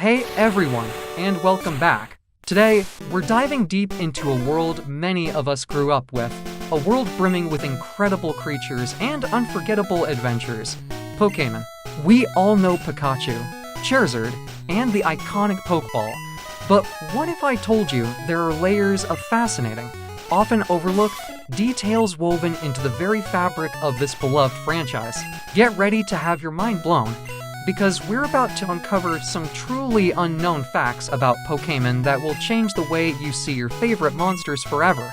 Hey everyone, and welcome back. Today, we're diving deep into a world many of us grew up with, a world brimming with incredible creatures and unforgettable adventures. Pokémon. We all know Pikachu, Charizard, and the iconic Pokeball. But what if I told you there are layers of fascinating, often overlooked, details woven into the very fabric of this beloved franchise? Get ready to have your mind blown, because we're about to uncover some truly unknown facts about Pokémon that will change the way you see your favorite monsters forever.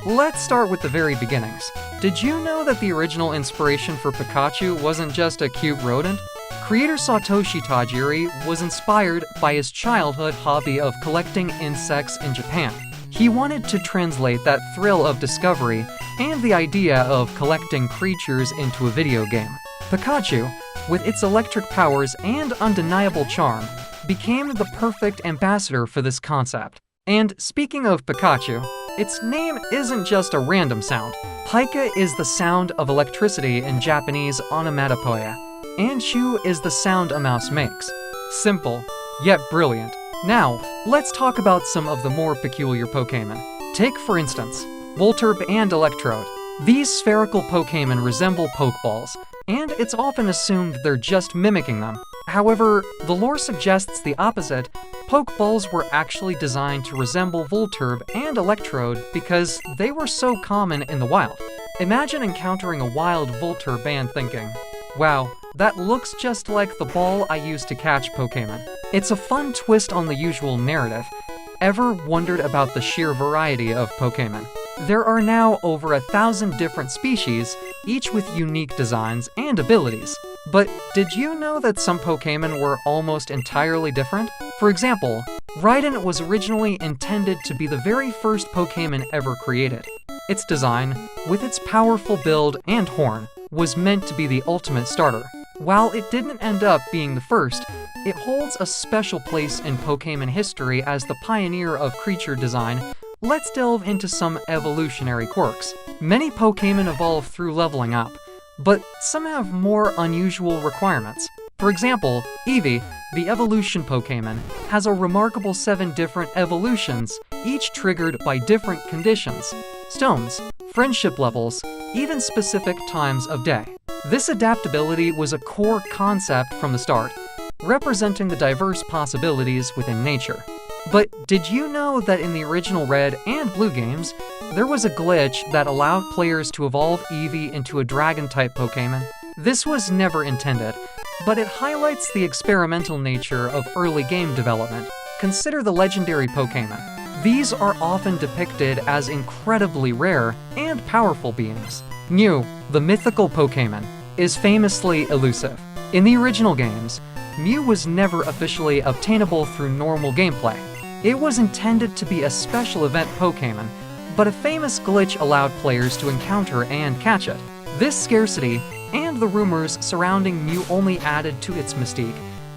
Let's start with the very beginnings. Did you know that the original inspiration for Pikachu wasn't just a cute rodent? Creator Satoshi Tajiri was inspired by his childhood hobby of collecting insects in Japan. He wanted to translate that thrill of discovery and the idea of collecting creatures into a video game. Pikachu, with its electric powers and undeniable charm, became the perfect ambassador for this concept. And speaking of Pikachu, its name isn't just a random sound. Pika is the sound of electricity in Japanese onomatopoeia, and Chu is the sound a mouse makes. Simple, yet brilliant. Now, let's talk about some of the more peculiar Pokémon. Take, for instance, Voltorb and Electrode. These spherical Pokémon resemble Pokeballs, and it's often assumed they're just mimicking them. However, the lore suggests the opposite. Pokeballs were actually designed to resemble Voltorb and Electrode because they were so common in the wild. Imagine encountering a wild Voltorb and thinking, wow, that looks just like the ball I used to catch Pokémon. It's a fun twist on the usual narrative. Ever wondered about the sheer variety of Pokémon? There are now over 1,000 different species, each with unique designs and abilities. But did you know that some Pokémon were almost entirely different? For example, Raiden was originally intended to be the very first Pokémon ever created. Its design, with its powerful build and horn, was meant to be the ultimate starter. While it didn't end up being the first, it holds a special place in Pokémon history as the pioneer of creature design. Let's delve into some evolutionary quirks. Many Pokémon evolve through leveling up, but some have more unusual requirements. For example, Eevee, the evolution Pokémon, has a remarkable 7 different evolutions, each triggered by different conditions, stones, friendship levels, even specific times of day. This adaptability was a core concept from the start, representing the diverse possibilities within nature. But did you know that in the original Red and Blue games, there was a glitch that allowed players to evolve Eevee into a Dragon-type Pokémon? This was never intended, but it highlights the experimental nature of early game development. Consider the legendary Pokémon. These are often depicted as incredibly rare and powerful beings. Mew, the mythical Pokémon, is famously elusive. In the original games, Mew was never officially obtainable through normal gameplay. It was intended to be a special event Pokémon, but a famous glitch allowed players to encounter and catch it. This scarcity, and the rumors surrounding Mew only added to its mystique,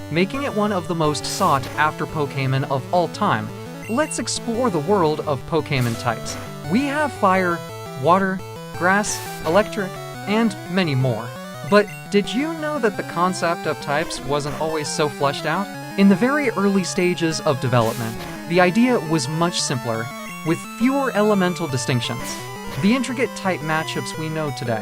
making it one of the most sought-after Pokémon of all time. Let's explore the world of Pokémon types. We have fire, water, grass, electric, and many more. But did you know that the concept of types wasn't always so fleshed out? In the very early stages of development, the idea was much simpler, with fewer elemental distinctions. The intricate type matchups we know today,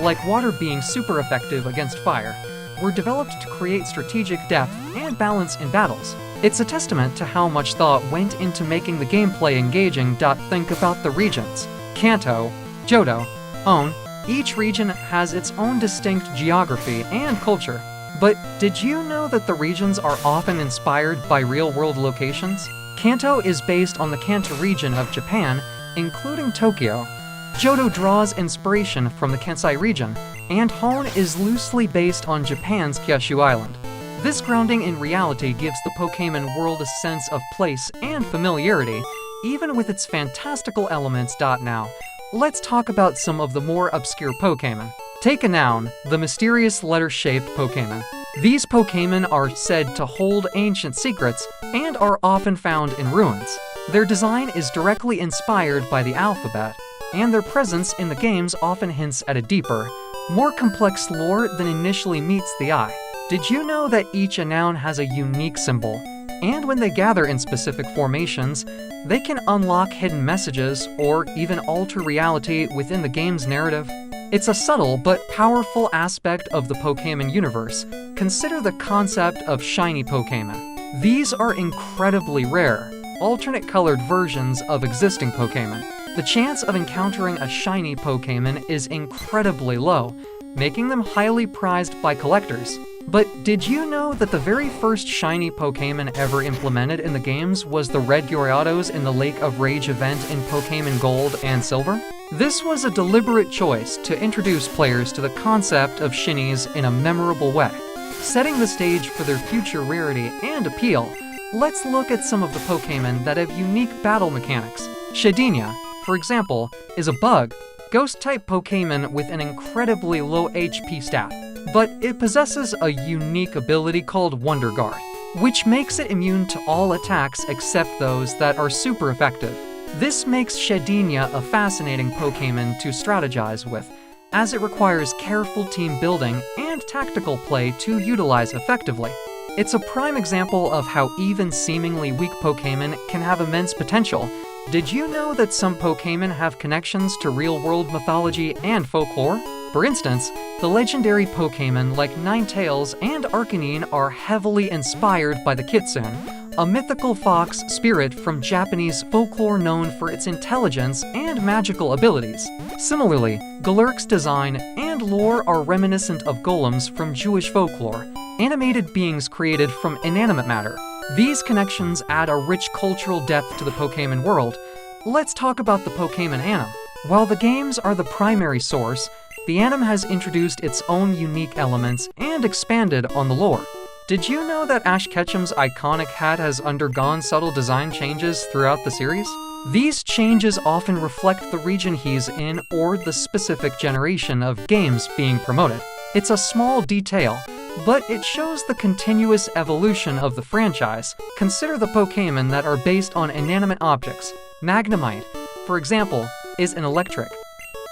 like water being super effective against fire, were developed to create strategic depth and balance in battles. It's a testament to how much thought went into making the gameplay engaging. Think about the regions. Kanto, Johto, Hoenn. Each region has its own distinct geography and culture. But did you know that the regions are often inspired by real-world locations? Kanto is based on the Kanto region of Japan, including Tokyo. Johto draws inspiration from the Kansai region, and Hoenn is loosely based on Japan's Kyushu Island. This grounding in reality gives the Pokémon world a sense of place and familiarity, even with its fantastical elements. Now, let's talk about some of the more obscure Pokémon. Take a noun, the mysterious letter-shaped Pokémon. These Pokémon are said to hold ancient secrets and are often found in ruins. Their design is directly inspired by the alphabet, and their presence in the games often hints at a deeper, more complex lore than initially meets the eye. Did you know that each noun has a unique symbol, And when they gather in specific formations, they can unlock hidden messages or even alter reality within the game's narrative. It's a subtle but powerful aspect of the Pokémon universe. Consider the concept of shiny Pokémon. These are incredibly rare, alternate-colored versions of existing Pokémon. The chance of encountering a shiny Pokémon is incredibly low, making them highly prized by collectors. But did you know that the very first shiny Pokémon ever implemented in the games was the red Gyarados in the Lake of Rage event in Pokémon Gold and Silver? This was a deliberate choice to introduce players to the concept of shinies in a memorable way. Setting the stage for their future rarity and appeal, let's look at some of the Pokémon that have unique battle mechanics. Shedinja, for example, is a bug, ghost-type Pokémon with an incredibly low HP stat. But it possesses a unique ability called Wonder Guard, which makes it immune to all attacks except those that are super effective. This makes Shedinja a fascinating Pokémon to strategize with, as it requires careful team building and tactical play to utilize effectively. It's a prime example of how even seemingly weak Pokémon can have immense potential. Did you know that some Pokémon have connections to real-world mythology and folklore? For instance, the legendary Pokémon like Ninetales and Arcanine are heavily inspired by the Kitsune, a mythical fox spirit from Japanese folklore known for its intelligence and magical abilities. Similarly, Galurk's design and lore are reminiscent of golems from Jewish folklore, animated beings created from inanimate matter. These connections add a rich cultural depth to the Pokémon world. Let's talk about the Pokémon Anim. While the games are the primary source, the anime has introduced its own unique elements and expanded on the lore. Did you know that Ash Ketchum's iconic hat has undergone subtle design changes throughout the series? These changes often reflect the region he's in or the specific generation of games being promoted. It's a small detail, but it shows the continuous evolution of the franchise. Consider the Pokémon that are based on inanimate objects. Magnemite, for example, is an electric,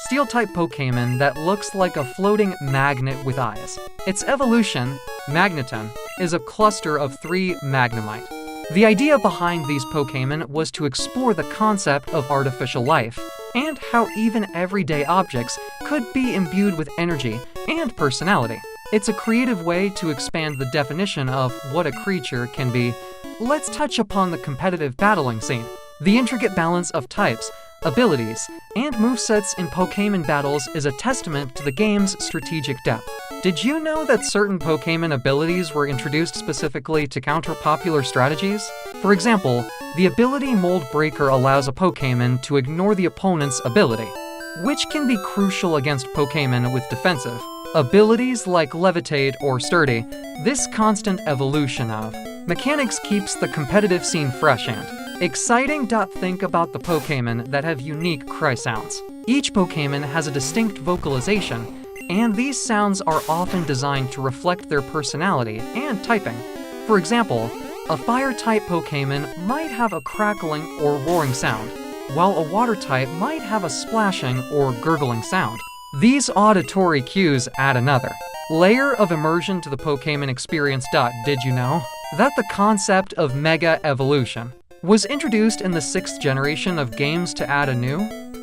Steel-type Pokémon that looks like a floating magnet with eyes. Its evolution, Magneton, is a cluster of 3 Magnemite. The idea behind these Pokémon was to explore the concept of artificial life, and how even everyday objects could be imbued with energy and personality. It's a creative way to expand the definition of what a creature can be. Let's touch upon the competitive battling scene. The intricate balance of types, abilities, and movesets in Pokémon battles is a testament to the game's strategic depth. Did you know that certain Pokémon abilities were introduced specifically to counter popular strategies? For example, the ability Mold Breaker allows a Pokémon to ignore the opponent's ability, which can be crucial against Pokémon with defensive abilities like Levitate or Sturdy. This constant evolution of mechanics keeps the competitive scene fresh and exciting. Think about the Pokémon that have unique cry sounds. Each Pokémon has a distinct vocalization, and these sounds are often designed to reflect their personality and typing. For example, a Fire-type Pokémon might have a crackling or roaring sound, while a Water-type might have a splashing or gurgling sound. These auditory cues add another layer of immersion to the Pokémon experience. Did you know that the concept of Mega Evolution was introduced in the 6th generation of games to add a new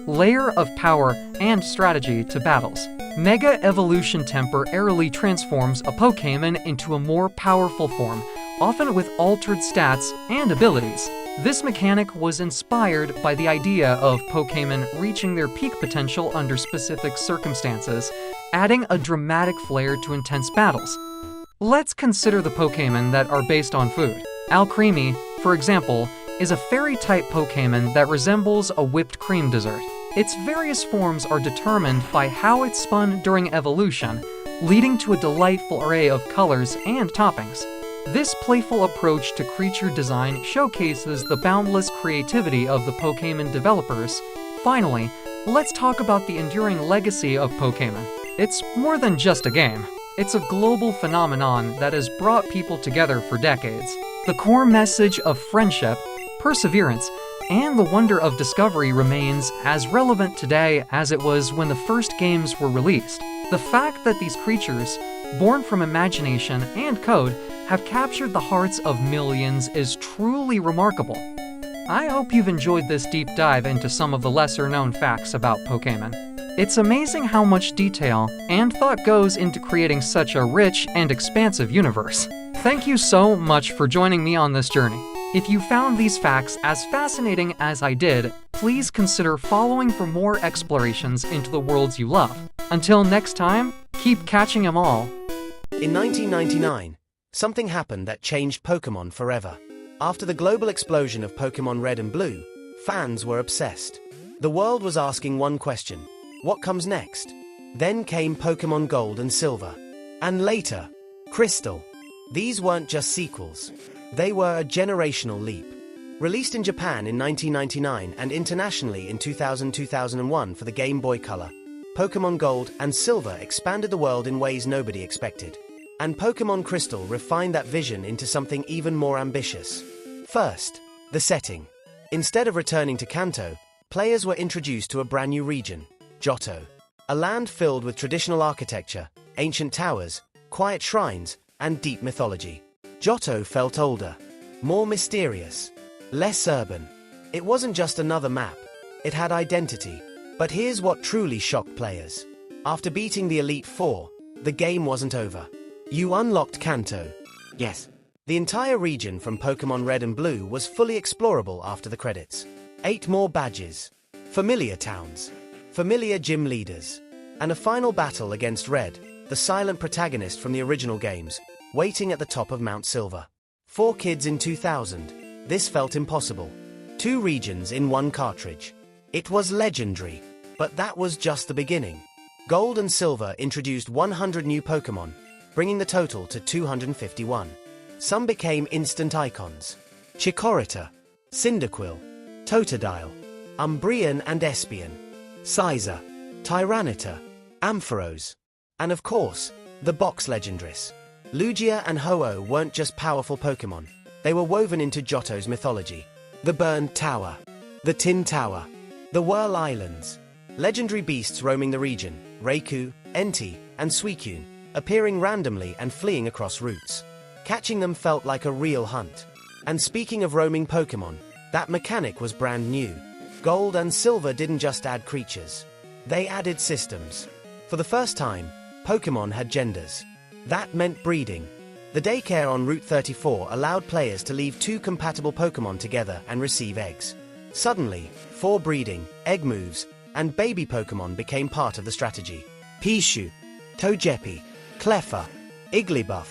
layer of power and strategy to battles? Mega Evolution temporarily transforms a Pokémon into a more powerful form, often with altered stats and abilities. This mechanic was inspired by the idea of Pokémon reaching their peak potential under specific circumstances, adding a dramatic flair to intense battles. Let's consider the Pokémon that are based on food. Alcremie, for example, is a fairy-type Pokémon that resembles a whipped cream dessert. Its various forms are determined by how it's spun during evolution, leading to a delightful array of colors and toppings. This playful approach to creature design showcases the boundless creativity of the Pokémon developers. Finally, let's talk about the enduring legacy of Pokémon. It's more than just a game. It's a global phenomenon that has brought people together for decades. The core message of friendship, perseverance, and the wonder of discovery remains as relevant today as it was when the first games were released. The fact that these creatures, born from imagination and code, have captured the hearts of millions is truly remarkable. I hope you've enjoyed this deep dive into some of the lesser-known facts about Pokémon. It's amazing how much detail and thought goes into creating such a rich and expansive universe. Thank you so much for joining me on this journey. If you found these facts as fascinating as I did, please consider following for more explorations into the worlds you love. Until next time, keep catching 'em all. In 1999, something happened that changed Pokémon forever. After the global explosion of Pokémon Red and Blue, fans were obsessed. The world was asking one question: what comes next? Then came Pokémon Gold and Silver. And later, Crystal. These weren't just sequels. They were a generational leap. Released in Japan in 1999 and internationally in 2000-2001 for the Game Boy Color, Pokémon Gold and Silver expanded the world in ways nobody expected. And Pokémon Crystal refined that vision into something even more ambitious. First, the setting. Instead of returning to Kanto, players were introduced to a brand new region, Johto. A land filled with traditional architecture, ancient towers, quiet shrines, and deep mythology. Johto felt older, more mysterious, less urban. It wasn't just another map, it had identity. But here's what truly shocked players. After beating the Elite Four, the game wasn't over. You unlocked Kanto. Yes. The entire region from Pokémon Red and Blue was fully explorable after the credits. 8 more badges, familiar towns, familiar gym leaders, and a final battle against Red, the silent protagonist from the original games, waiting at the top of Mount Silver. 4 kids in 2000. This felt impossible. 2 regions in 1 cartridge. It was legendary. But that was just the beginning. Gold and Silver introduced 100 new Pokémon, bringing the total to 251. Some became instant icons: Chikorita, Cyndaquil, Totodile, Umbreon and Espeon, Scizor, Tyranitar, Ampharos, and of course, the box legendaries. Lugia and Ho-Oh weren't just powerful Pokémon, they were woven into Johto's mythology. The Burned Tower, the Tin Tower, the Whirl Islands. Legendary beasts roaming the region, Raikou, Entei, and Suicune, appearing randomly and fleeing across routes. Catching them felt like a real hunt. And speaking of roaming Pokémon, that mechanic was brand new. Gold and Silver didn't just add creatures. They added systems. For the first time, Pokémon had genders. That meant breeding. The daycare on Route 34 allowed players to leave 2 compatible Pokémon together and receive eggs. Suddenly, 4 breeding, egg moves, and baby Pokémon became part of the strategy. Pichu, Togepi, Cleffa, Igglybuff.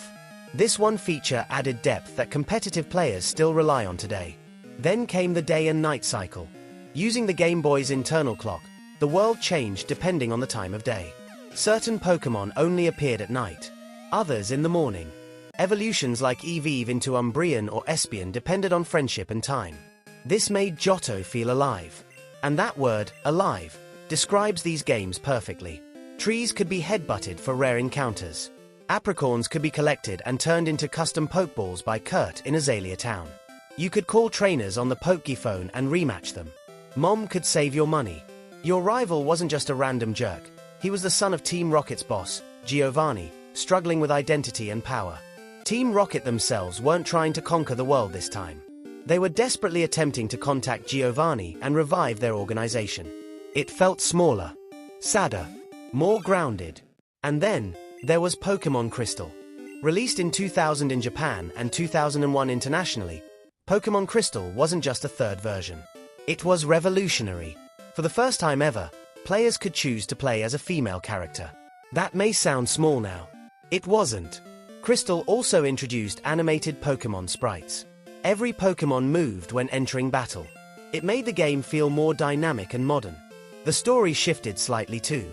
This one feature added depth that competitive players still rely on today. Then came the day and night cycle. Using the Game Boy's internal clock, the world changed depending on the time of day. Certain Pokémon only appeared at night, others in the morning. Evolutions like Eevee into Umbreon or Espeon depended on friendship and time. This made Johto feel alive. And that word, alive, describes these games perfectly. Trees could be headbutted for rare encounters. Apricorns could be collected and turned into custom Pokeballs by Kurt in Azalea Town. You could call trainers on the Pokephone and rematch them. Mom could save your money. Your rival wasn't just a random jerk. He was the son of Team Rocket's boss, Giovanni, struggling with identity and power. Team Rocket themselves weren't trying to conquer the world this time. They were desperately attempting to contact Giovanni and revive their organization. It felt smaller, sadder, more grounded. And then, there was Pokémon Crystal. Released in 2000 in Japan and 2001 internationally, Pokémon Crystal wasn't just a third version. It was revolutionary. For the first time ever, players could choose to play as a female character. That may sound small now. It wasn't. Crystal also introduced animated Pokémon sprites. Every Pokémon moved when entering battle. It made the game feel more dynamic and modern. The story shifted slightly too.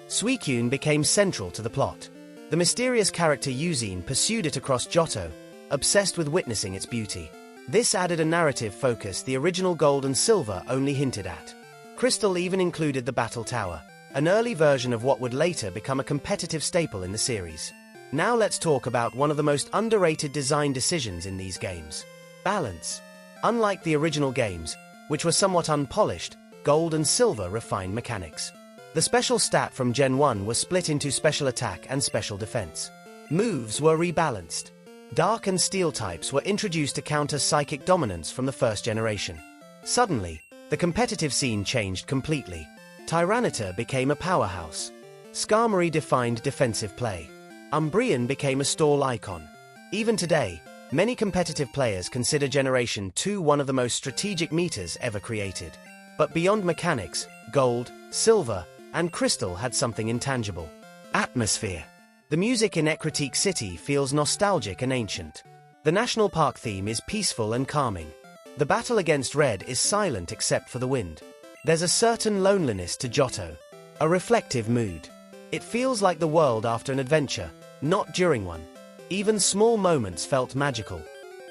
Suicune became central to the plot. The mysterious character Eugene pursued it across Johto, obsessed with witnessing its beauty. This added a narrative focus the original Gold and Silver only hinted at. Crystal even included the Battle Tower, an early version of what would later become a competitive staple in the series. Now let's talk about one of the most underrated design decisions in these games: balance. Unlike the original games, which were somewhat unpolished, Gold and Silver refined mechanics. The special stat from Gen 1 was split into special attack and special defense. Moves were rebalanced. Dark and Steel types were introduced to counter psychic dominance from the first generation. Suddenly, the competitive scene changed completely. Tyranitar became a powerhouse. Skarmory defined defensive play. Umbreon became a stall icon. Even today, many competitive players consider Generation 2 one of the most strategic metas ever created. But beyond mechanics, Gold, Silver, and Crystal had something intangible. Atmosphere. The music in Ecruteak City feels nostalgic and ancient. The national park theme is peaceful and calming. The battle against Red is silent except for the wind. There's a certain loneliness to Johto, a reflective mood. It feels like the world after an adventure, not during one. Even small moments felt magical.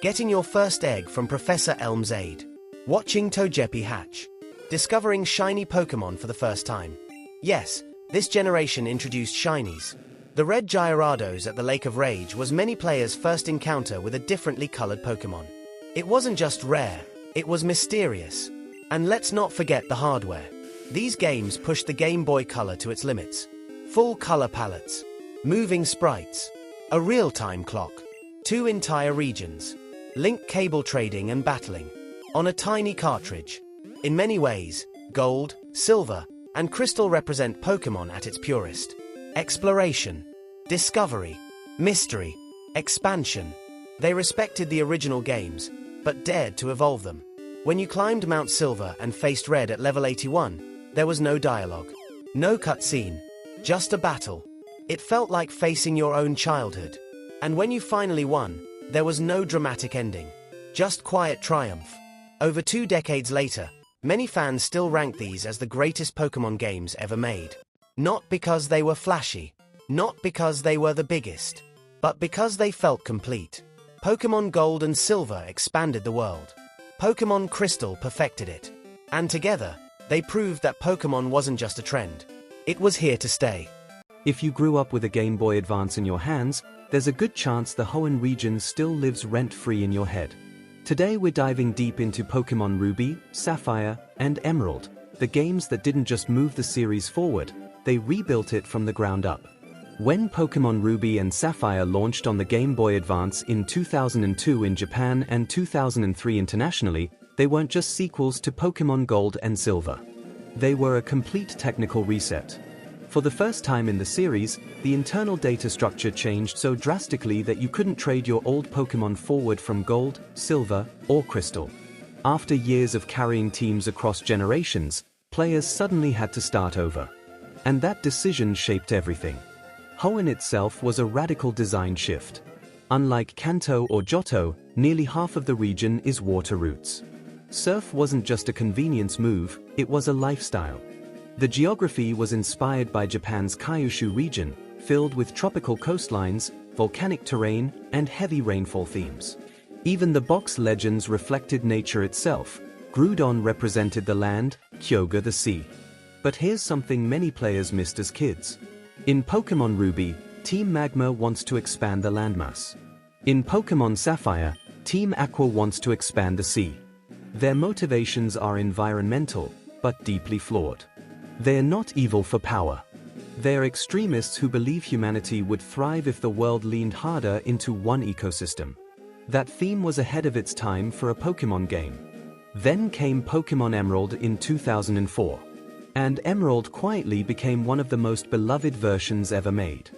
Getting your first egg from Professor Elm's aid. Watching Togepi hatch. Discovering shiny Pokémon for the first time. Yes, this generation introduced shinies. The red Gyarados at the Lake of Rage was many players' first encounter with a differently colored Pokémon. It wasn't just rare, it was mysterious. And let's not forget the hardware. These games pushed the Game Boy Color to its limits. Full color palettes, moving sprites, a real-time clock, 2 entire regions, link cable trading and battling, on a tiny cartridge. In many ways, Gold, Silver, and Crystal represent Pokémon at its purest. Exploration, discovery, mystery, expansion. They respected the original games, but dared to evolve them. When you climbed Mount Silver and faced Red at level 81, there was no dialogue, no cutscene, just a battle. It felt like facing your own childhood. And when you finally won, there was no dramatic ending, just quiet triumph. Over 2 decades later, many fans still rank these as the greatest Pokémon games ever made. Not because they were flashy, not because they were the biggest, but because they felt complete. Pokémon Gold and Silver expanded the world. Pokémon Crystal perfected it. And together, they proved that Pokémon wasn't just a trend. It was here to stay. If you grew up with a Game Boy Advance in your hands, there's a good chance the Hoenn region still lives rent-free in your head. Today we're diving deep into Pokémon Ruby, Sapphire, and Emerald, the games that didn't just move the series forward, they rebuilt it from the ground up. When Pokémon Ruby and Sapphire launched on the Game Boy Advance in 2002 in Japan and 2003 internationally, they weren't just sequels to Pokémon Gold and Silver. They were a complete technical reset. For the first time in the series, the internal data structure changed so drastically that you couldn't trade your old Pokémon forward from Gold, Silver, or Crystal. After years of carrying teams across generations, players suddenly had to start over. And that decision shaped everything. Hoenn itself was a radical design shift. Unlike Kanto or Johto, nearly half of the region is water routes. Surf wasn't just a convenience move, it was a lifestyle. The geography was inspired by Japan's Kyushu region, filled with tropical coastlines, volcanic terrain, and heavy rainfall themes. Even the box legends reflected nature itself. Groudon represented the land, Kyogre the sea. But here's something many players missed as kids. In Pokémon Ruby, Team Magma wants to expand the landmass. In Pokémon Sapphire, Team Aqua wants to expand the sea. Their motivations are environmental, but deeply flawed. They're not evil for power. They're extremists who believe humanity would thrive if the world leaned harder into one ecosystem. That theme was ahead of its time for a Pokémon game. Then came Pokémon Emerald in 2004. And Emerald quietly became one of the most beloved versions ever made.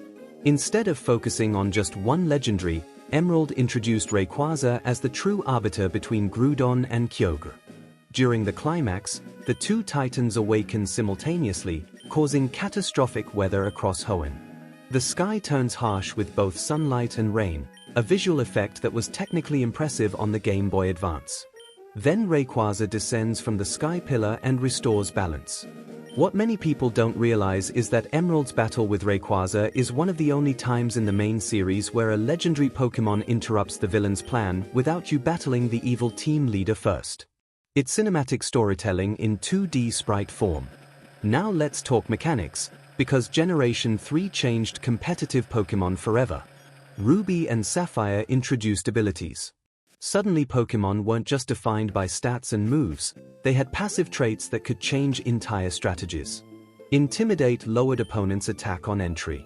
Instead of focusing on just one legendary, Emerald introduced Rayquaza as the true arbiter between Groudon and Kyogre. During the climax, the 2 titans awaken simultaneously, causing catastrophic weather across Hoenn. The sky turns harsh with both sunlight and rain, a visual effect that was technically impressive on the Game Boy Advance. Then Rayquaza descends from the sky pillar and restores balance. What many people don't realize is that Emerald's battle with Rayquaza is one of the only times in the main series where a legendary Pokémon interrupts the villain's plan without you battling the evil team leader first. It's cinematic storytelling in 2D sprite form. Now let's talk mechanics, because Generation 3 changed competitive Pokémon forever. Ruby and Sapphire introduced abilities. Suddenly Pokémon weren't just defined by stats and moves, they had passive traits that could change entire strategies. Intimidate lowered opponents' attack on entry.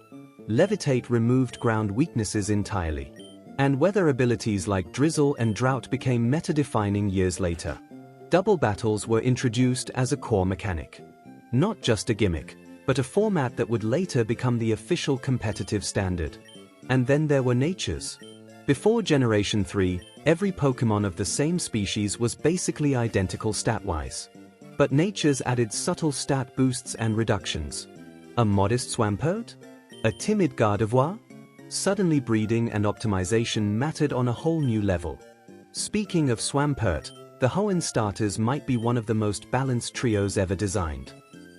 Levitate removed ground weaknesses entirely. And weather abilities like drizzle and drought became meta-defining years later. Double battles were introduced as a core mechanic. Not just a gimmick, but a format that would later become the official competitive standard. And then there were natures. Before Generation 3, every Pokémon of the same species was basically identical stat-wise. But natures added subtle stat boosts and reductions. A modest Swampert? A timid Gardevoir? Suddenly breeding and optimization mattered on a whole new level. Speaking of Swampert, the Hoenn starters might be one of the most balanced trios ever designed.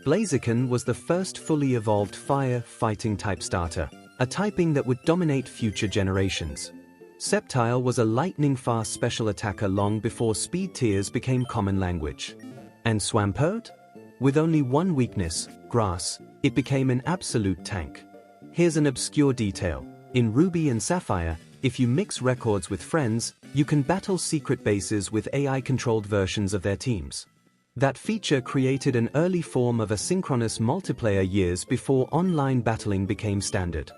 Blaziken was the first fully evolved fire fighting type starter, a typing that would dominate future generations. Sceptile was a lightning-fast special attacker long before speed tiers became common language. And Swampert? With only one weakness, grass, it became an absolute tank. Here's an obscure detail. In Ruby and Sapphire, if you mix records with friends, you can battle secret bases with AI-controlled versions of their teams. That feature created an early form of asynchronous multiplayer years before online battling became standard.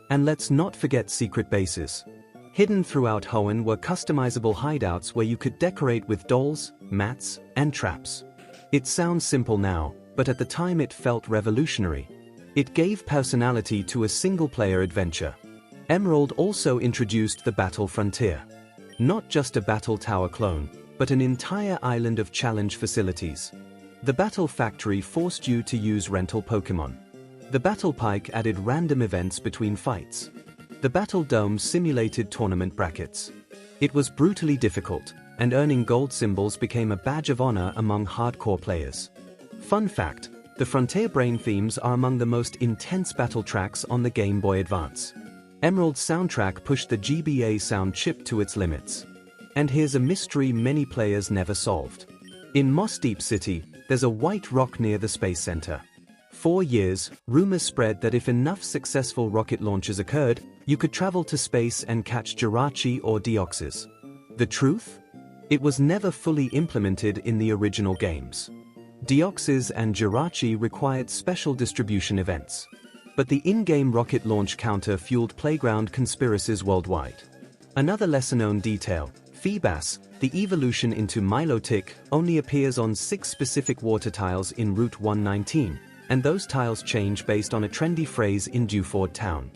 And let's not forget secret bases. Hidden throughout Hoenn were customizable hideouts where you could decorate with dolls, mats, and traps. It sounds simple now, but at the time it felt revolutionary. It gave personality to a single-player adventure. Emerald also introduced the Battle Frontier. Not just a battle tower clone, but an entire island of challenge facilities. The Battle Factory forced you to use rental Pokémon. The Battle Pike added random events between fights. The Battle Dome simulated tournament brackets. It was brutally difficult, and earning gold symbols became a badge of honor among hardcore players. Fun fact, the Frontier Brain themes are among the most intense battle tracks on the Game Boy Advance. Emerald's soundtrack pushed the GBA sound chip to its limits. And here's a mystery many players never solved. In Moss Deep City, there's a white rock near the Space Center. For years, rumors spread that if enough successful rocket launches occurred, you could travel to space and catch Jirachi or Deoxys. The truth? It was never fully implemented in the original games. Deoxys and Jirachi required special distribution events. But the in-game rocket launch counter fueled playground conspiracies worldwide. Another lesser-known detail, Feebas, the evolution into Milotic, only appears on 6 specific water tiles in Route 119, and those tiles change based on a trendy phrase in Dewford Town.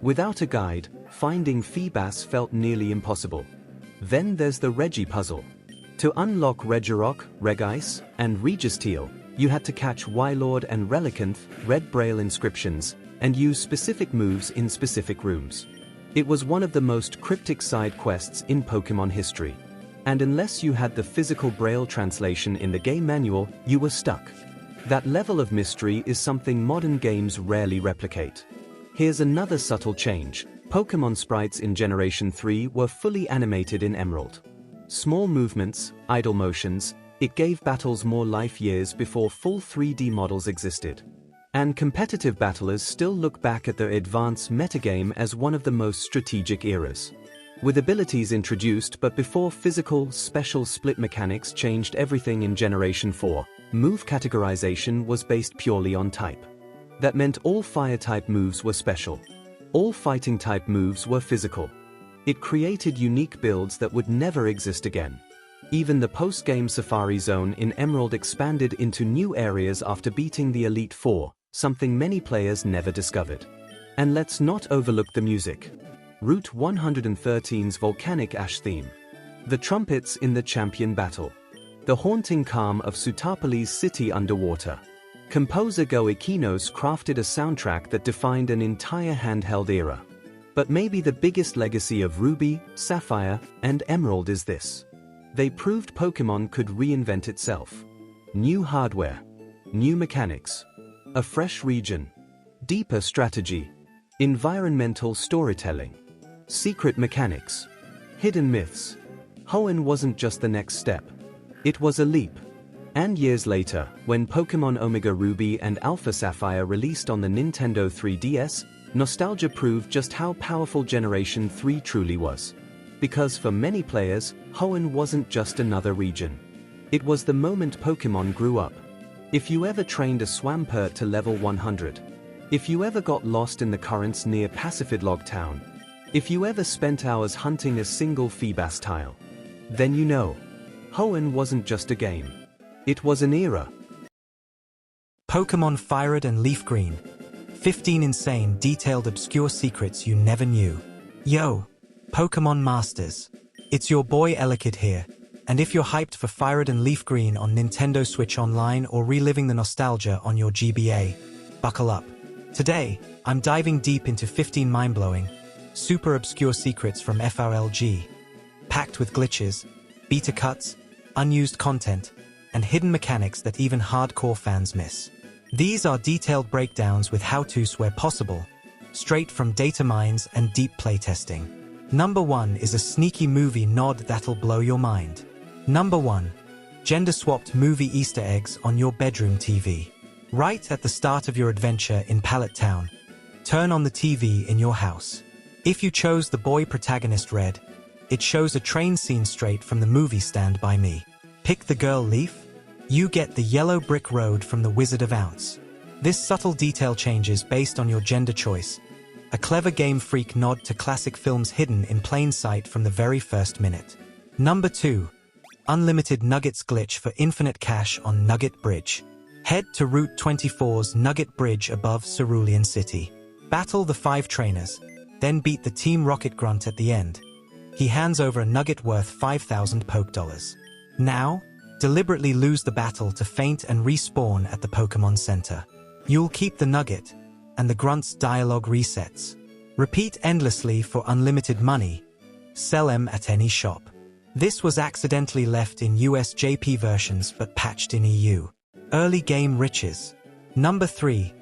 Without a guide, finding Feebas felt nearly impossible. Then there's the Regi puzzle. To unlock Regirock, Regice, and Registeel, you had to catch Wylord and Relicanth, red braille inscriptions, and use specific moves in specific rooms. It was one of the most cryptic side quests in Pokémon history. And unless you had the physical braille translation in the game manual, you were stuck. That level of mystery is something modern games rarely replicate. Here's another subtle change. Pokémon sprites in Generation 3 were fully animated in Emerald. Small movements, idle motions, it gave battles more life years before full 3D models existed. And competitive battlers still look back at the advanced metagame as one of the most strategic eras. With abilities introduced but before physical, special split mechanics changed everything in Generation 4, move categorization was based purely on type. That meant all fire-type moves were special. All fighting-type moves were physical. It created unique builds that would never exist again. Even the post-game Safari Zone in Emerald expanded into new areas after beating the Elite Four, something many players never discovered. And let's not overlook the music. Route 113's Volcanic Ash theme. The trumpets in the champion battle. The haunting calm of Sutapali's city underwater. Composer Go Ikinos crafted a soundtrack that defined an entire handheld era. But maybe the biggest legacy of Ruby, Sapphire, and Emerald is this. They proved Pokémon could reinvent itself. New hardware. New mechanics. A fresh region. Deeper strategy. Environmental storytelling. Secret mechanics. Hidden myths. Hoenn wasn't just the next step. It was a leap. And years later, when Pokémon Omega Ruby and Alpha Sapphire released on the Nintendo 3DS, nostalgia proved just how powerful Generation 3 truly was. Because for many players, Hoenn wasn't just another region. It was the moment Pokémon grew up. If you ever trained a Swampert to level 100. If you ever got lost in the currents near Pacifidlog Town. If you ever spent hours hunting a single Feebas tile, then you know, Hoenn wasn't just a game. It was an era. Pokémon Fire Red and Leaf Green. 15 insane, detailed, obscure secrets you never knew. Yo, Pokémon Masters. It's your boy Elekid here, and if you're hyped for Fire Red and Leaf Green on Nintendo Switch Online or reliving the nostalgia on your GBA, buckle up. Today, I'm diving deep into 15 mind-blowing, super obscure secrets from FRLG, packed with glitches, beta cuts, unused content, and hidden mechanics that even hardcore fans miss. These are detailed breakdowns with how-tos where possible, straight from data mines and deep playtesting. Number 1 is a sneaky movie nod that'll blow your mind. Number 1. Gender-swapped movie Easter eggs on your bedroom TV. Right at the start of your adventure in Pallet Town, turn on the TV in your house. If you chose the boy protagonist Red, it shows a train scene straight from the movie Stand By Me. Pick the girl Leaf, you get the yellow brick road from the Wizard of Ounce. This subtle detail changes based on your gender choice. A clever Game Freak nod to classic films hidden in plain sight from the very first minute. Number 2. Unlimited Nuggets glitch for infinite cash on Nugget Bridge. Head to Route 24's Nugget Bridge above Cerulean City. Battle the 5 trainers, then beat the Team Rocket Grunt at the end. He hands over a nugget worth 5,000 Poke Dollars. Now, deliberately lose the battle to faint and respawn at the Pokémon Center. You'll keep the nugget, and the Grunt's dialogue resets. Repeat endlessly for unlimited money. Sell them at any shop. This was accidentally left in US JP versions but patched in EU. Early game riches. Number 3.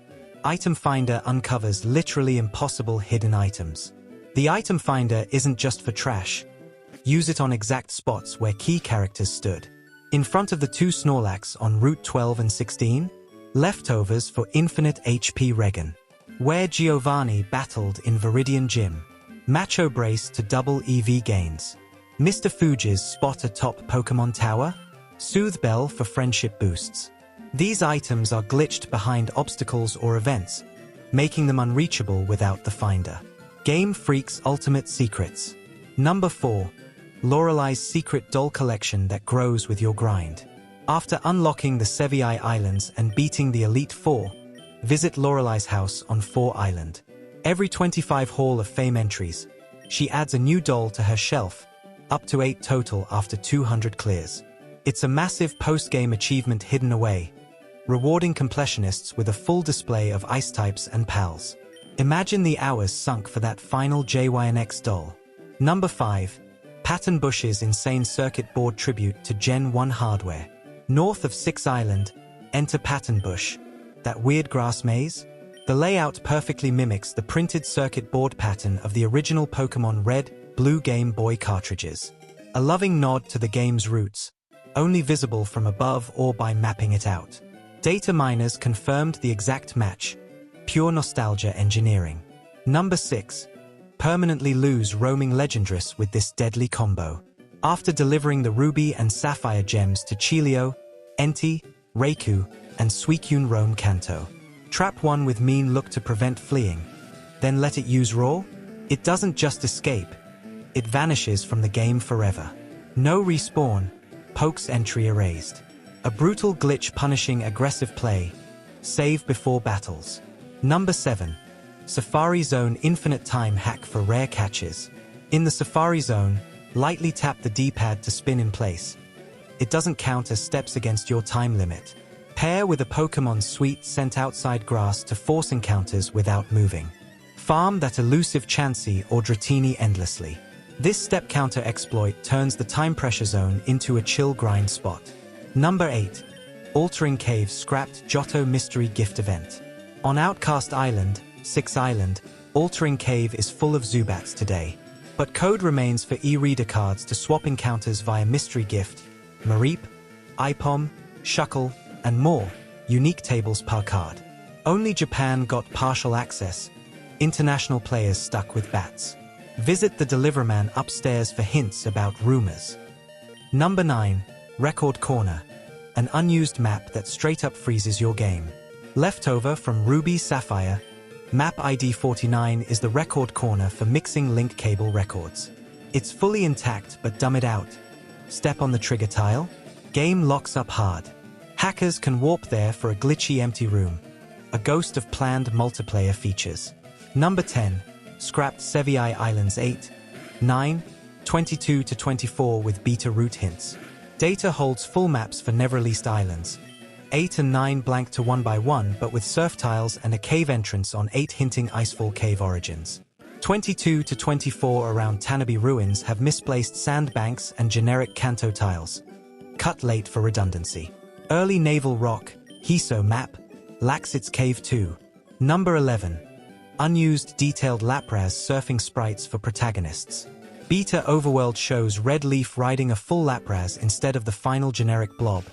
Item Finder uncovers literally impossible hidden items. The Item Finder isn't just for trash. Use it on exact spots where key characters stood. In front of the 2 Snorlax on Route 12 and 16, leftovers for infinite HP Regan. Where Giovanni battled in Viridian Gym. Macho Brace to double EV gains. Mr. Fuge's spot atop Pokémon Tower. Soothe Bell for friendship boosts. These items are glitched behind obstacles or events, making them unreachable without the Finder. Game Freak's Ultimate Secrets. Number 4. Lorelei's secret doll collection that grows with your grind. After unlocking the Sevii Islands and beating the Elite Four, visit Lorelei's house on 4 Island. Every 25 Hall of Fame entries, she adds a new doll to her shelf, up to 8 total after 200 clears. It's a massive post-game achievement hidden away, rewarding completionists with a full display of ice types and pals. Imagine the hours sunk for that final JYNX doll. Number 5. Pattern Bush's insane circuit board tribute to Gen 1 hardware. North of 6 Island, enter Pattern Bush. That weird grass maze? The layout perfectly mimics the printed circuit board pattern of the original Pokémon Red, Blue Game Boy cartridges. A loving nod to the game's roots, only visible from above or by mapping it out. Data miners confirmed the exact match. Pure nostalgia engineering. Number 6. Permanently lose roaming Legendress with this deadly combo. After delivering the Ruby and Sapphire gems to Chilio, Entei, Raikou, and Suicune roam Kanto. Trap one with mean look to prevent fleeing, then let it use Raw? It doesn't just escape, it vanishes from the game forever. No respawn, Poke's entry erased. A brutal glitch punishing aggressive play, save before battles. Number 7. Safari Zone Infinite Time Hack for rare catches. In the Safari Zone, lightly tap the D-pad to spin in place. It doesn't count as steps against your time limit. Pair with a Pokémon Suite sent outside grass to force encounters without moving. Farm that elusive Chansey or Dratini endlessly. This step counter exploit turns the time pressure zone into a chill grind spot. Number 8. Altering Cave scrapped Johto Mystery Gift Event. On Outcast Island, 6 Island, Altering Cave is full of Zubats today. But code remains for e-reader cards to swap encounters via Mystery Gift, Mareep, Ipom, Shuckle, and more, unique tables per card. Only Japan got partial access. International players stuck with bats. Visit the Deliverman upstairs for hints about rumors. Number 9. Record Corner. An unused map that straight up freezes your game. Leftover from Ruby Sapphire, Map ID 49 is the record corner for mixing link cable records. It's fully intact, but dumb it out. Step on the trigger tile, game locks up hard. Hackers can warp there for a glitchy empty room, a ghost of planned multiplayer features. Number 10. Scrapped Sevii Islands 8, 9, 22 to 24 with beta route hints. Data holds full maps for never-released islands. 8 and 9 blank to 1 by 1 but with surf tiles and a cave entrance on 8 hinting Icefall Cave origins. 22 to 24 around Tanabe Ruins have misplaced sandbanks and generic Kanto tiles. Cut late for redundancy. Early Naval Rock, Hiso map, lacks its cave too. Number 11. Unused detailed Lapras surfing sprites for protagonists. Beta Overworld shows Red Leaf riding a full Lapras instead of the final generic blob.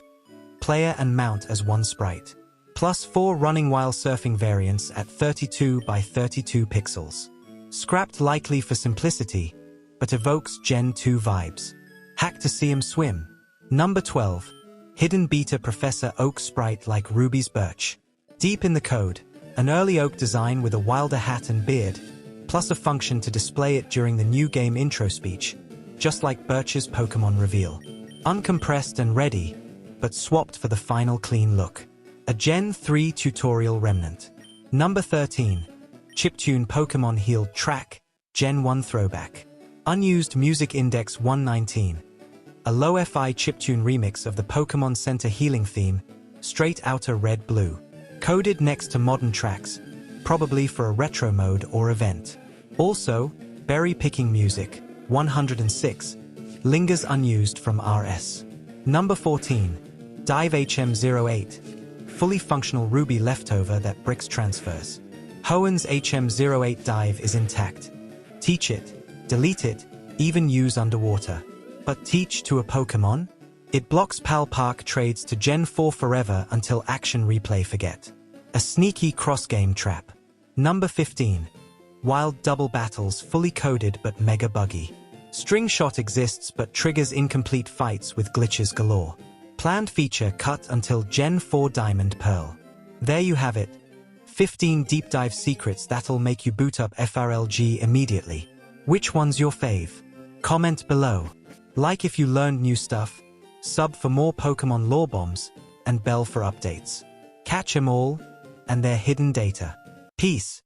Player and mount as one sprite. Plus 4 running while surfing variants at 32 by 32 pixels. Scrapped likely for simplicity, but evokes Gen 2 vibes. Hack to see him swim. Number 12. Hidden beta Professor Oak sprite like Ruby's Birch. Deep in the code, an early Oak design with a wilder hat and beard, plus a function to display it during the new game intro speech, just like Birch's Pokémon reveal. Uncompressed and ready, but swapped for the final clean look. A Gen 3 tutorial remnant. Number 13. Chiptune Pokémon Healed Track, Gen 1 throwback. Unused Music Index 119. A low-fi chiptune remix of the Pokémon Center healing theme, straight outta red-blue. Coded next to modern tracks, probably for a retro mode or event. Also, berry picking music, 106, lingers unused from RS. Number 14. Dive HM08. Fully functional Ruby leftover that bricks transfers. Hoenn's HM08 dive is intact. Teach it, delete it, even use underwater. But teach to a Pokémon? It blocks Pal Park trades to Gen 4 forever until action replay forget. A sneaky cross-game trap. Number 15. Wild double battles fully coded but mega buggy. String shot exists but triggers incomplete fights with glitches galore. Planned feature cut until Gen 4 Diamond Pearl. There you have it. 15 deep dive secrets that'll make you boot up FRLG immediately. Which one's your fave? Comment below. Like if you learned new stuff, sub for more Pokémon lore bombs, and bell for updates. Catch 'em all, and their hidden data. Peace.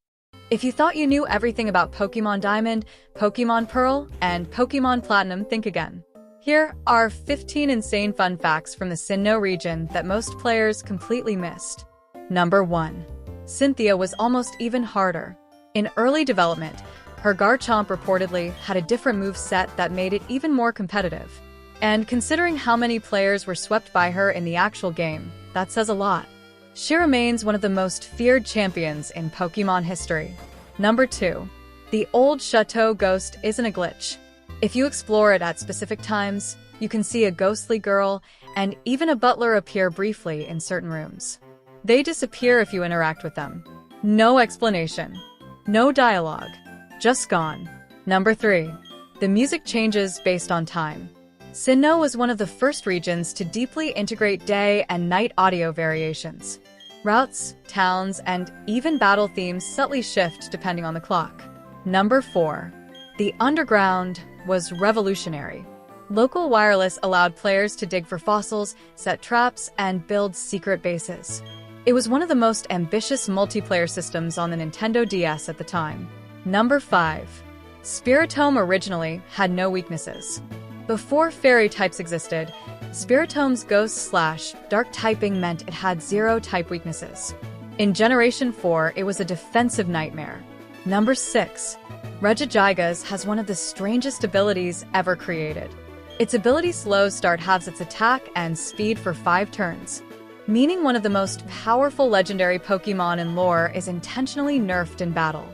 If you thought you knew everything about Pokémon Diamond, Pokémon Pearl, and Pokémon Platinum, think again. Here are 15 insane fun facts from the Sinnoh region that most players completely missed. Number 1. Cynthia was almost even harder. In early development, her Garchomp reportedly had a different moveset that made it even more competitive. And considering how many players were swept by her in the actual game, that says a lot. She remains one of the most feared champions in Pokémon history. Number 2. The old Chateau ghost isn't a glitch. If you explore it at specific times, you can see a ghostly girl and even a butler appear briefly in certain rooms. They disappear if you interact with them. No explanation. No dialogue. Just gone. Number 3. The music changes based on time. Sinnoh was one of the first regions to deeply integrate day and night audio variations. Routes, towns, and even battle themes subtly shift depending on the clock. Number 4. The underground was revolutionary. Local wireless allowed players to dig for fossils, set traps, and build secret bases. It was one of the most ambitious multiplayer systems on the Nintendo DS at the time. Number 5. Spiritome originally had no weaknesses. Before fairy types existed, Spiritome's ghost/dark typing meant it had 0 type weaknesses. In Generation 4, it was a defensive nightmare. Number 6. Regigigas has one of the strangest abilities ever created. Its ability slow start halves its attack and speed for 5 turns, meaning one of the most powerful legendary Pokémon in lore is intentionally nerfed in battle.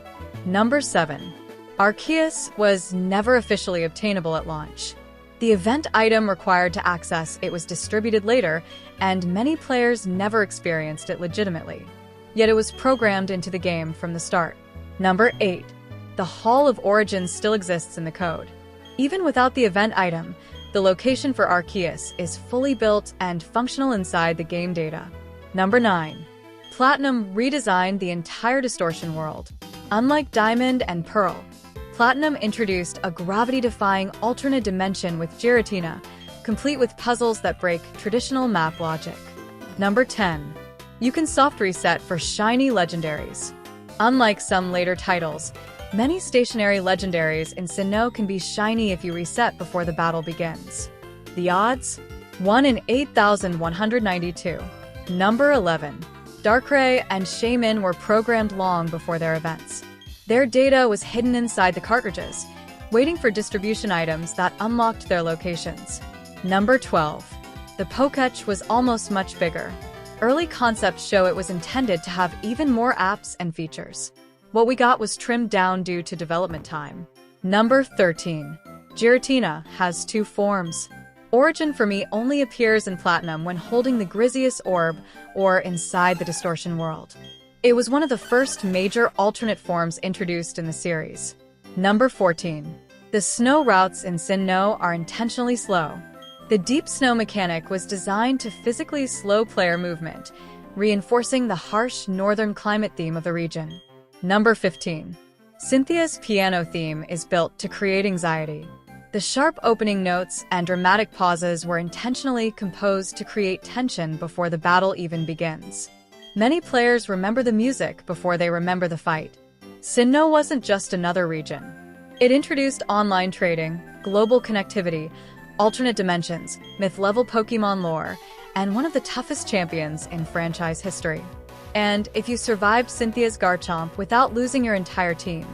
Number 7. Arceus was never officially obtainable at launch. The event item required to access it was distributed later, and many players never experienced it legitimately. Yet it was programmed into the game from the start. Number 8. The Hall of Origins still exists in the code. Even without the event item, the location for Arceus is fully built and functional inside the game data. Number 9. Platinum redesigned the entire distortion world. Unlike Diamond and Pearl, Platinum introduced a gravity-defying alternate dimension with Giratina, complete with puzzles that break traditional map logic. Number 10. You can soft reset for shiny legendaries. Unlike some later titles, many stationary legendaries in Sinnoh can be shiny if you reset before the battle begins. The odds? 1 in 8,192. Number 11. Darkrai and Shaymin were programmed long before their events. Their data was hidden inside the cartridges, waiting for distribution items that unlocked their locations. Number 12. The Poketch was almost much bigger. Early concepts show it was intended to have even more apps and features. What we got was trimmed down due to development time. Number 13. Giratina has 2 forms. Origin for me only appears in Platinum when holding the Griseous Orb or inside the Distortion World. It was one of the first major alternate forms introduced in the series. Number 14. The snow routes in Sinnoh are intentionally slow. The deep snow mechanic was designed to physically slow player movement, reinforcing the harsh northern climate theme of the region. Number 15. Cynthia's piano theme is built to create anxiety. The sharp opening notes and dramatic pauses were intentionally composed to create tension before the battle even begins. Many players remember the music before they remember the fight. Sinnoh wasn't just another region. It introduced online trading, global connectivity, alternate dimensions, myth-level Pokémon lore, and one of the toughest champions in franchise history. And if you survived Cynthia's Garchomp without losing your entire team,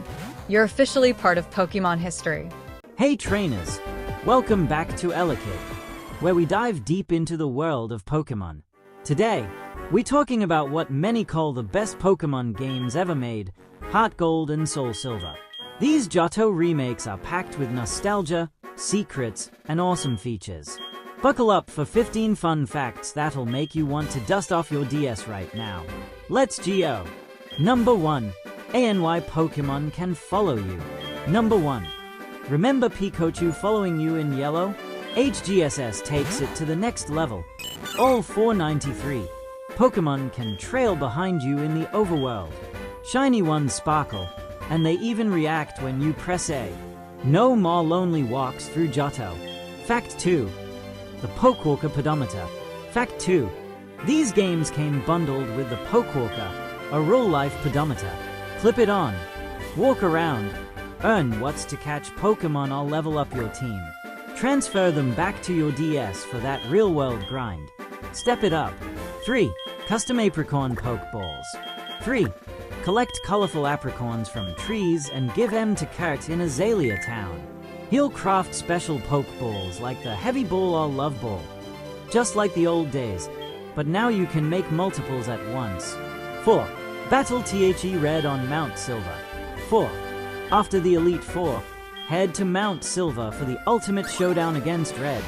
you're officially part of Pokémon history. Hey trainers, welcome back to Elekid, where we dive deep into the world of Pokémon. Today, we're talking about what many call the best Pokémon games ever made, HeartGold and SoulSilver. These Johto remakes are packed with nostalgia, secrets, and awesome features. Buckle up for 15 fun facts that'll make you want to dust off your DS right now. Let's go! Number 1. ANY Pokémon can follow you. Number 1. Remember Pikachu following you in yellow? HGSS takes it to the next level. All 493 Pokémon can trail behind you in the overworld. Shiny ones sparkle, and they even react when you press A. No more lonely walks through Johto. Fact 2. The Pokewalker Pedometer. Fact 2. These games came bundled with the Pokewalker, a real-life pedometer. Clip it on, walk around, earn what's to catch Pokemon or level up your team. Transfer them back to your DS for that real-world grind. Step it up. 3. Custom Apricorn Pokeballs. 3. Collect colorful apricorns from trees and give them to Kurt in Azalea Town. He'll craft special Pokeballs like the Heavy Ball or Love Ball. Just like the old days, but now you can make multiples at once. 4. Battle THE Red on Mount Silver. 4. After the Elite Four, head to Mount Silver for the ultimate showdown against Red,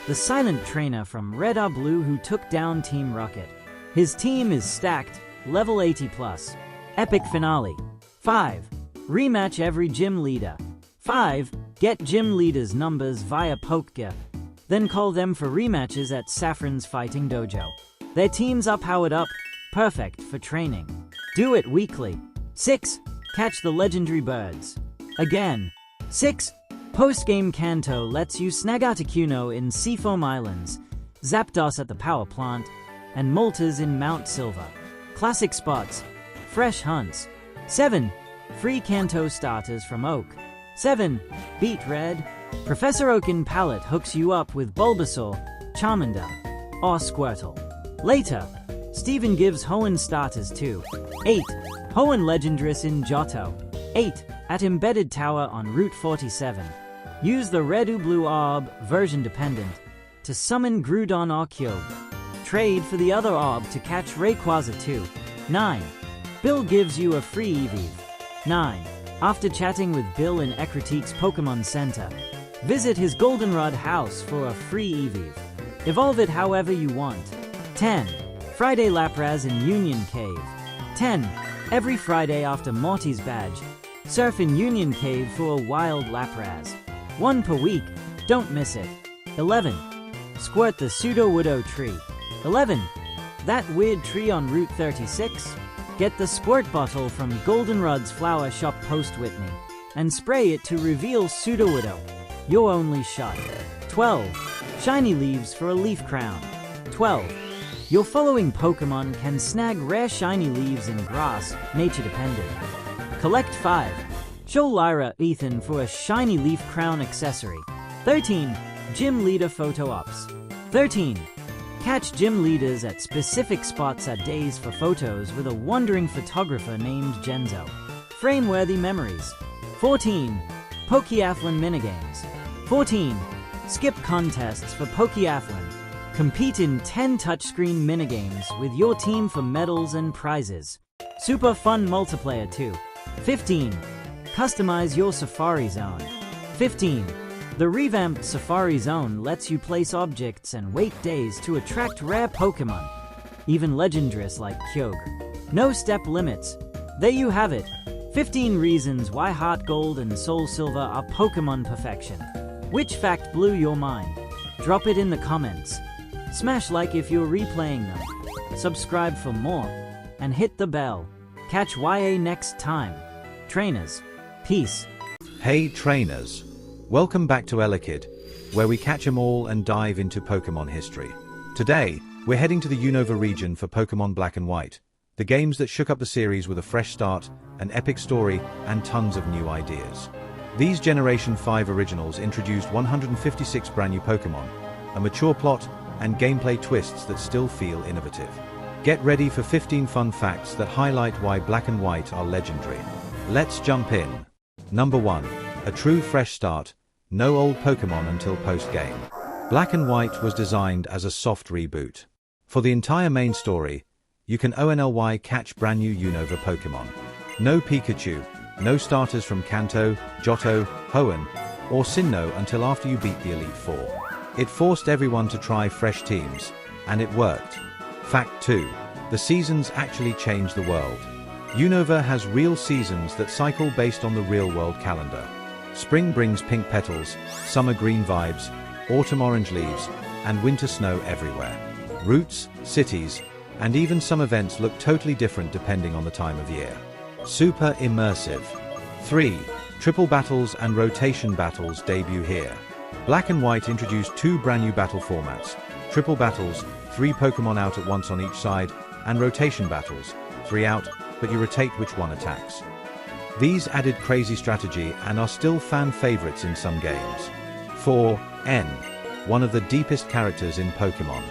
the silent trainer from Red or Blue who took down Team Rocket. His team is stacked, level 80+. Epic finale. 5. Rematch every gym leader. 5. Get gym leaders' numbers via Pokegear, then call them for rematches at Saffron's Fighting Dojo. Their teams are powered up, perfect for training. Do it weekly. 6. Catch the legendary birds. Again. 6. Post-game Kanto lets you snag Articuno in Seafoam Islands, Zapdos at the power plant, and Moltres in Mount Silver. Classic spots. Fresh hunts. 7. Free Kanto starters from Oak. 7. Beat Red. Professor Oak in Palette hooks you up with Bulbasaur, Charmander, or Squirtle. Later, Steven gives Hoenn starters too. 8. Hoenn Legendress in Johto. 8. At Embedded Tower on Route 47. Use the Red or Blue Orb, version dependent, to summon Groudon or Kyogre. Trade for the other orb to catch Rayquaza too. 9. Bill gives you a free Eevee. 9. After chatting with Bill in Ecruteak's Pokemon Center, visit his Goldenrod house for a free Eevee. Evolve it however you want. 10. Friday Lapras in Union Cave. 10. Every Friday after Morty's badge, surf in Union Cave for a wild Lapras. 1 per week, don't miss it. 11. Squirt the Pseudo-Widow tree. 11. That weird tree on Route 36? Get the squirt bottle from Goldenrod's Flower Shop Post Whitney and spray it to reveal Sudowoodo, your only shot. 12. Shiny leaves for a leaf crown. 12. Your following Pokémon can snag rare shiny leaves in grass, nature dependent. Collect 5. Show Lyra Ethan for a shiny leaf crown accessory. 13. Gym leader photo ops. 13. Catch gym leaders at specific spots at days for photos with a wandering photographer named Genzo. Frame-worthy memories. 14. Pokeathlon minigames. 14. Skip contests for Pokeathlon. Compete in 10 touchscreen minigames with your team for medals and prizes. Super fun multiplayer too. 15. Customize your Safari Zone. 15. The revamped Safari Zone lets you place objects and wait days to attract rare Pokémon, even legendaries like Kyogre. No step limits. There you have it. 15 reasons why HeartGold and SoulSilver are Pokémon perfection. Which fact blew your mind? Drop it in the comments. Smash like if you're replaying them. Subscribe for more. And hit the bell. Catch YA next time. Trainers, peace. Hey trainers, welcome back to Elekid, where we catch 'em all and dive into Pokemon history. Today, we're heading to the Unova region for Pokemon Black and White, the games that shook up the series with a fresh start, an epic story, and tons of new ideas. These Generation 5 originals introduced 156 brand new Pokemon, a mature plot, and gameplay twists that still feel innovative. Get ready for 15 fun facts that highlight why Black and White are legendary. Let's jump in. Number 1. A true fresh start, no old Pokemon until post-game. Black and White was designed as a soft reboot. For the entire main story, you can only catch brand new Unova Pokemon. No Pikachu, no starters from Kanto, Johto, Hoenn, or Sinnoh until after you beat the Elite Four. It forced everyone to try fresh teams, and it worked. Fact 2. The seasons actually changed the world. Unova has real seasons that cycle based on the real-world calendar. Spring brings pink petals, summer green vibes, autumn orange leaves, and winter snow everywhere. Routes, cities, and even some events look totally different depending on the time of year. Super immersive. 3. Triple battles and rotation battles debut here. Black and White introduced 2 brand new battle formats. Triple battles, 3 Pokemon out at once on each side, and rotation battles, 3 out, but you rotate which one attacks. These added crazy strategy and are still fan favorites in some games. 4. N. One of the deepest characters in Pokemon.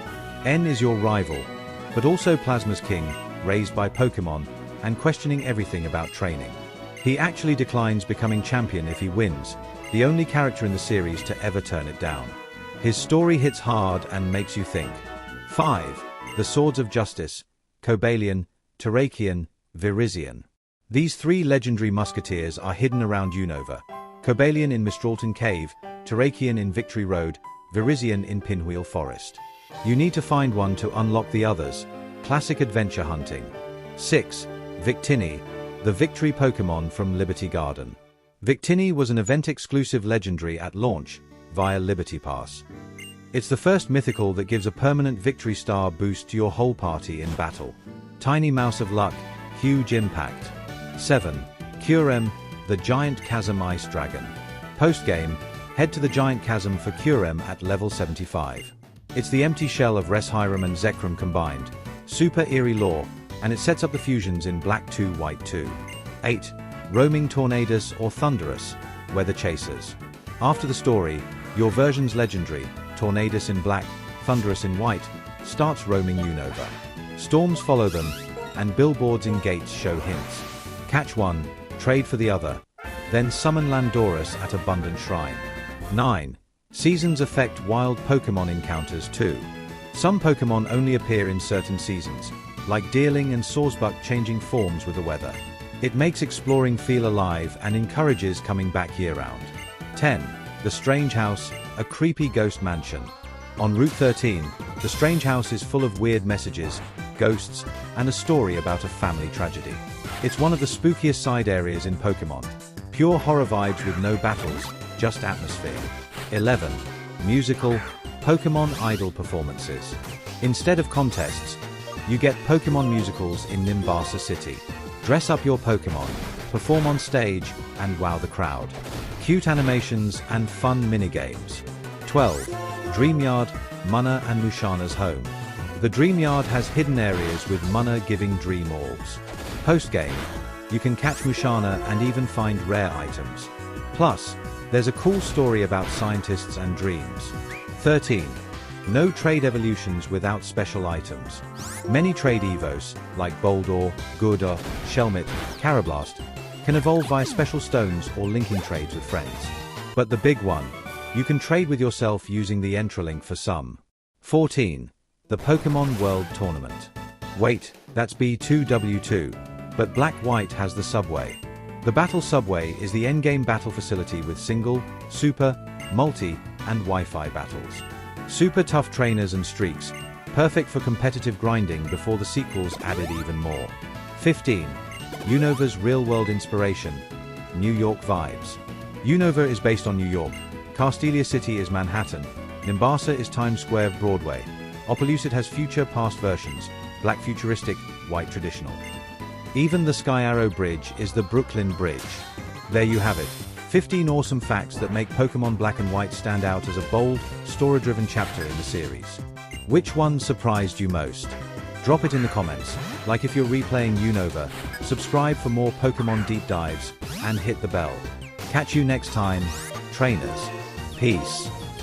N is your rival, but also Plasma's king, raised by Pokemon, and questioning everything about training. He actually declines becoming champion if he wins, the only character in the series to ever turn it down. His story hits hard and makes you think. 5. The Swords of Justice, Cobalion, Terrakion, Virizion. These 3 legendary musketeers are hidden around Unova. Cobalion in Mistralton Cave, Terrakion in Victory Road, Virizion in Pinwheel Forest. You need to find one to unlock the others. Classic adventure hunting. 6. Victini, the Victory Pokemon from Liberty Garden. Victini was an event-exclusive legendary at launch, via Liberty Pass. It's the first mythical that gives a permanent Victory Star boost to your whole party in battle. Tiny Mouse of Luck, huge impact. 7. Kyurem, the Giant Chasm Ice Dragon. Post-game, head to the Giant Chasm for Kyurem at level 75. It's the empty shell of Reshiram and Zekrom combined. Super eerie lore, and it sets up the fusions in Black 2 White 2. 8. Roaming Tornadus or Thunderous, Weather Chasers. After the story, your version's legendary, Tornadus in black, Thunderous in white, starts roaming Unova. Storms follow them, and billboards in gates show hints. Catch one, trade for the other, then summon Landorus at Abundant Shrine. 9. Seasons affect wild Pokemon encounters too. Some Pokemon only appear in certain seasons, like Deerling and Sawsbuck changing forms with the weather. It makes exploring feel alive and encourages coming back year-round. 10. The Strange House, a creepy ghost mansion. On Route 13, the Strange House is full of weird messages, ghosts, and a story about a family tragedy. It's one of the spookiest side areas in Pokemon. Pure horror vibes with no battles, just atmosphere. 11. Musical, Pokemon Idol performances. Instead of contests, You get Pokémon musicals in Nimbasa City. Dress up your Pokémon, perform on stage, and wow the crowd. Cute animations and fun minigames. 12. Dreamyard, Munna and Mushana's home. The Dreamyard has hidden areas with Munna giving dream orbs. Post-game, you can catch Mushana and even find rare items. Plus, there's a cool story about scientists and dreams. 13. No trade evolutions without special items. Many trade evos, like Boldor, Gurdurr, Shelmet, Carablast, can evolve via special stones or linking trades with friends. But the big one, you can trade with yourself using the Entralink for some. 14. The Pokémon World Tournament. Wait, that's B2W2, but Black-White has the subway. The Battle Subway is the endgame battle facility with single, super, multi, and Wi-Fi battles. Super tough trainers and streaks, perfect for competitive grinding before the sequels added even more. 15. Unova's real-world inspiration, New York vibes. Unova is based on New York, Castelia City is Manhattan, Nimbasa is Times Square Broadway, Opelucid has future past versions, black futuristic, white traditional. Even the Sky Arrow Bridge is the Brooklyn Bridge. There you have it, 15 awesome facts that make Pokémon Black and White stand out as a bold, story-driven chapter in the series. Which one surprised you most? Drop it in the comments, like if you're replaying Unova, subscribe for more Pokémon deep dives, and hit the bell. Catch you next time, trainers. Peace.